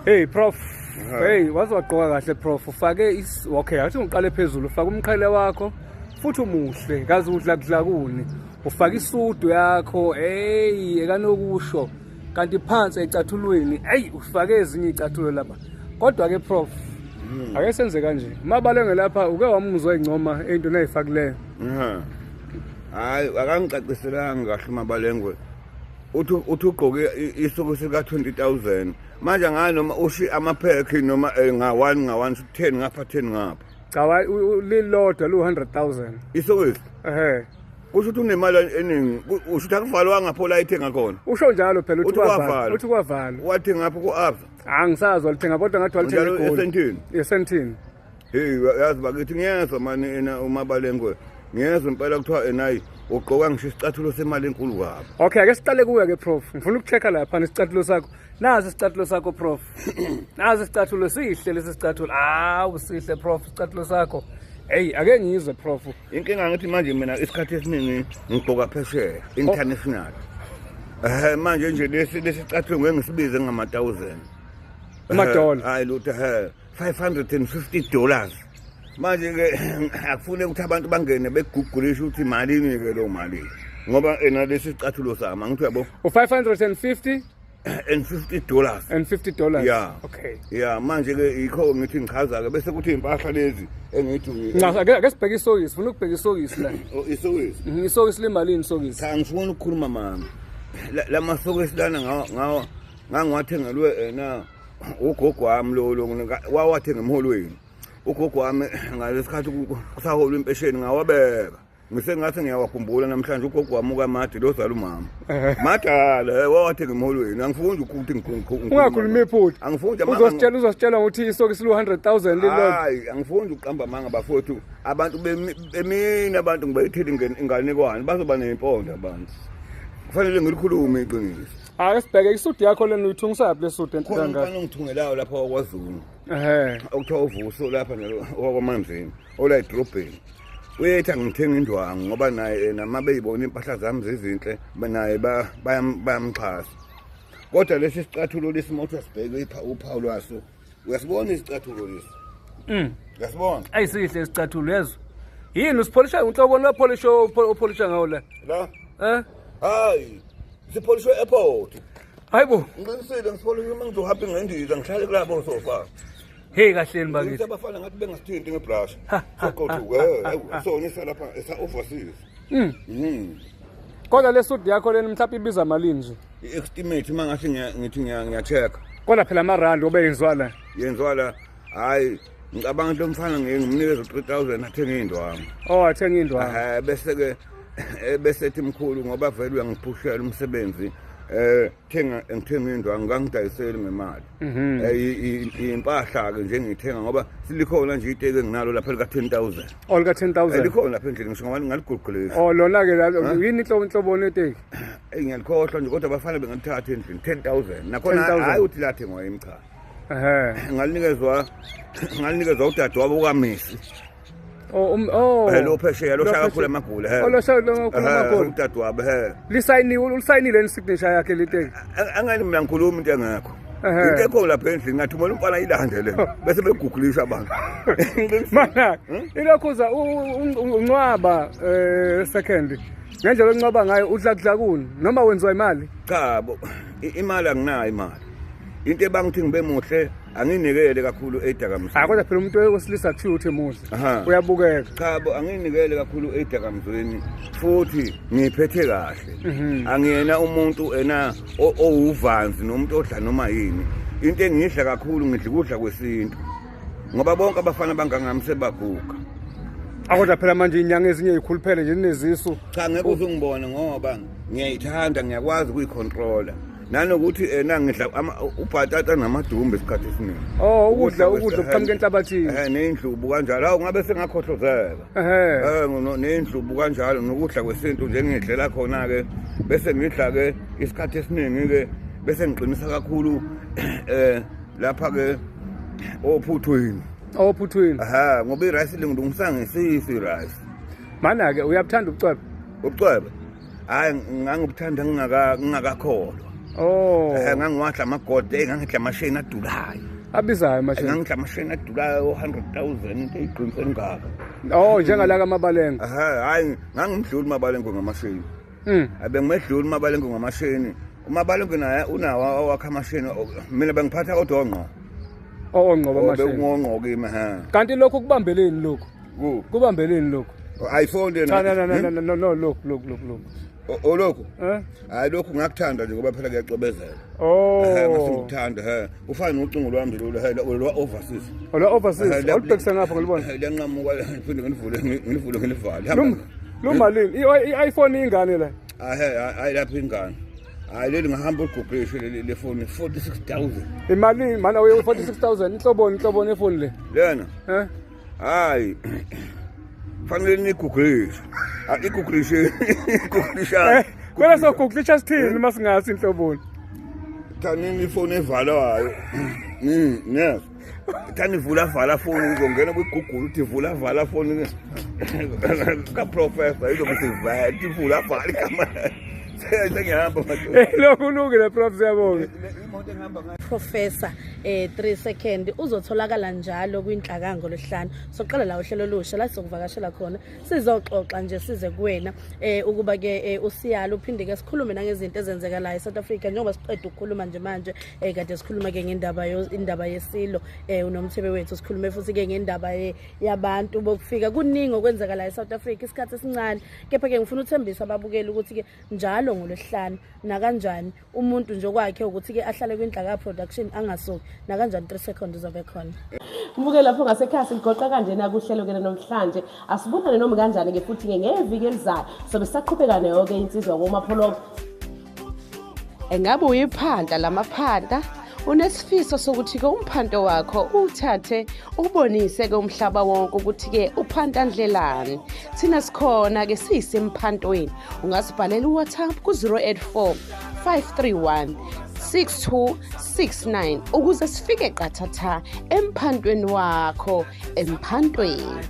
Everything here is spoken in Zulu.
Hey Prof, hey wazwaqoka kahle Prof, ufake okay, athi ngiqale phezulu, ufaka umqhele wakho futhi umuhle, kazi udla kudlakuni. Ufaka isudu yakho, hey ekanokusho. Kanti phansi ecathulweni, hey ufake ezinye icathulo lapha. Kodwa ke Prof, ake senze kanje. Mabalenge lapha uke wamuzwa ingcoma into nayifakileyo. Hayi akangicaciselanga kahle Mabalengwe. Uthi ugqoke isoko sika 20,000 manje nganoma ushi amaphekhi noma nga1 10 ngapha 10 ngapha Cha lilodwa lu 100,000 isoko kusho ukuthi unemali eningi usho ukuthi akuvalwa ngapho la ithenga khona usho njalo phela uthi kwavala wathi ngapho ku-Absa angisazwa lithenga kodwa ngathi walithenga esentini esentini hey yazi bakithi ngiyezwa mani ena uMabalengwe ngiyezwa impela kuthiwa enayi ugqoka ngisho isicathulo semali enkulu kabi. Okay, ake siqale kuwe ke Prof. Ngifuna ukuchecka lapha nesicathulo sakho. Nazi isicathulo sakho Prof. Nazi isicathulo sihle lesi sicathulo. Usihle Prof isicathulo sakho. Hey, ake ngizwe Prof. Inkinga ngithi manje mina isikhathi esiningi ngigqoka phesheya international. Manje nje lesi sicathulo ngengisibize ngama-1000. $1. Hayi lutho $550. Manje ke akufune ukuthi abantu bangene begugulisha ukuthi malini ke lo mali ngoba ena lesi sicathulo sami ngithi yabo $550 and $50 and $50. Yeah. Okay. Yeah, manje ke yikho ngithi ngichaza ke bese kuthi impahla lezi engithi ake sibheke isokisi, ufuna ukubheka isokisi la. Isokisi. Isokisi limalini isokisi? Cha ngifuna ukukhuluma mama. La masokisi lana ngangiwathengelwe ena ugogo wami lo wawathenga emholweni. Ugogo wami ngalesikhathi kusaholwa impesheni ngawabeka ngisengathi ngiyawakhumbula namhlanje ugogo wami ukaMadi lo zala umama madala wawathenga emholweni angifuni ukuthi ungakhuluma iphutha angifuni uzositshela ukuthi isokisi lu 100,000 lilodwa hayi angifuni ukuqamba amanga bafowethu abantu bemina abantu ngibayithile inganekwane bazoba nempondo abantu kufanele ngilikhulume iqiniso. Ake sibheke isudu yakho lena uyithungisaphi lesudi entanga khona ngithungelayo lapha kwaZulu okuthiwa uvuso lapha wakwaManzini ola edrobheni uyethi angithenga indwangu ngoba naye nama beyibona impahla zami zezinhle naye bayamxhasa kodwa lesi sicathulo lesimoto sibheke uphawu lwaso uyasibona isicathulo lesi uyasibona ayisihle isicathulo yezo yini usipolisha unhlobo lopolisha opolisha ngawo la hayi sipolishwe airport hayibo ngiqinisile ngifolile uma ngizohamba ngendiza ngihlale kulabo sofa. Hey kahleni bakithi abafana ngathi bengasithinti ngebrush soqothuke sonisa lapha esa-overseas kodwa lesudi yakho lena mhlawumbe ibiza malini nje i-estimate uma ngathi ngithi ngiya-check-a kodwa phela amarandi obe yenziwa la hayi ngicabanga ukuthi lo mfana ngimnikeza 3,000 athenge indwangu athenge indwangu bese-ke besethi mkhulu ngoba vele uyangiphushela umsebenzi ngithenga indwangu ngangidayiseli ngemali impahla ke nje ngithenga ngoba silikhona nje iteke nginalo lapha lika 10,000 olika 10,000 likhona lapha endlini ngisho ngoba ngaligugulisa lona ke yini inhlobo neteke ngiyalikhohlwa nje kodwa bafana bengalithatha endlini 10,000 nakhona hayi uthi lathengwa imcha ngalinikeza udade wabo ukaMesi lo phesheya lo shaya kakhulu amagula lo shaya kakhulu amagula udade wabo ulisayinile isignature yakhe liteke angani mina ngikhuluma into engekho into ekho lapha endlini ngathumela umfana ilande le bese begugulisha abantu mana ilokhuza uncwaba second ngendlela onqoba ngayo udlakudlakuni noma wenziwa imali cha imali anginayo imali into ebangithi ngibe muhle anginikele kakhulu edakamizweni kodwa phela umuntu wesilisa kuthiwa uthi muhle uyabukeka cha anginikele kakhulu edakamizweni futhi ngiphethe kahle angiyena umuntu ena owuvanzi nomuntu odla noma yini into engidla kakhulu ngidla ukudla kwesintu ngoba bonke abafana bangangami sebaguga kodwa phela manje inyanga ezinye ikhuluphele nje nezisu cha ngeke uzungibone ngoba ngiyayithanda ngiyakwazi ukuyicontrola nanokuthi ngidla ubhatata namadumbe esikhathi esiningi ukudla okuqhamuka enhlabathini nendlubu kanjalo hawu ngabe sengakhohlozeka nendlubu kanjalo nokudla kwesintu nje ngidlela khona ke bese ngidla ke isikhathi esiningi ke bese ngiqinisa kakhulu lapha ke ophuthweni ngoba irice lingilungisa ngesisi irice mana ke uyabuthanda ubucwebe hayi ngangibuthanda ngingakakholwa Oh. Ngangiwahla amagode ngangidla amasheni adulayo. Abizayo mashini. Ngangidla amasheni adulayo 100,000 into eyiqinisele ngaka. Oh, njengalaka amabalengo. Hayi ngangimdlula umabalengo ngamasheni. Abengimedlula umabalengo ngamasheni. Umabalengo naye unawo awakha amasheni mina bengiphatha kodwa ongqo. Ongqoba amasheni. Bekungongqo kimi Kanti lokho kubambeleni lokho. Kubambeleni lokho. iPhone Cha no look. Olokho hayi lokho ngakuthanda nje ngoba phela kuyacobezela ngasingithanda ufana nocingo lwami lo overseas olubhekisa ngapha ngilibona liyanqamuka phinde ngilivale lo malini i-iPhone ingane la hayi lapha ingane hayi leli ngahamba uguglishe le phone 46,000 imali mana uye 46,000 inhloboni ifoni le lena hayi fanele niguglishe iguglishe kwela soguglisha sithini masingathi inhloboni thani ifoni evalwayo yes thani vala phone uzongena kwi-Google uthi vala phone ka professor izokuthi vala igama sengihamba lokhu ulungile prof siyabonga Professor 3 second uzotholakala njalo kwinhlakango lesihlanu soqala la uhlelo olusha la sizokuvakashela khona sizoxoxa nje size kuwena ukuba ke usiyalo uphinde ke sikhulume nangezinto ezenzeka la eSouth Africa njengoba siqeda ukukhuluma nje manje kade sikhuluma ke indaba yesilo unomthebe wethu sikhulume futhi ke ngendaba yabantu bokufika kuningi okwenzeka la eSouth Africa isikhathi esincane kepha ke ngifuna uthembisa ababukeli ukuthi ke njalo ngolesihlanu na kanjani umuntu nje kwakhe ukuthi ke ahlale kwinhlaka production angasuki na kanjani 3 seconds uzobe khona Mbuke lapho ngasekhaya sigoqa kanjena kuhlelo ke namhlanje asibonane noma kanjani ke futhi ke ngeviki elizayo sobe saqhubeka nayo ke insizwa koMapholo Engabe uyiphanda lamaphanda unesifiso sokuthi ke umphanto wakho uthathe ubonise ke umhlaba wonke ukuthi ke uphanda ndlelani sina sikhona ke sisempantweni ungasibhalela uWhatsApp ku 084 531 6269 ukuze sifike qathatha emphantweni wakho emphantweni.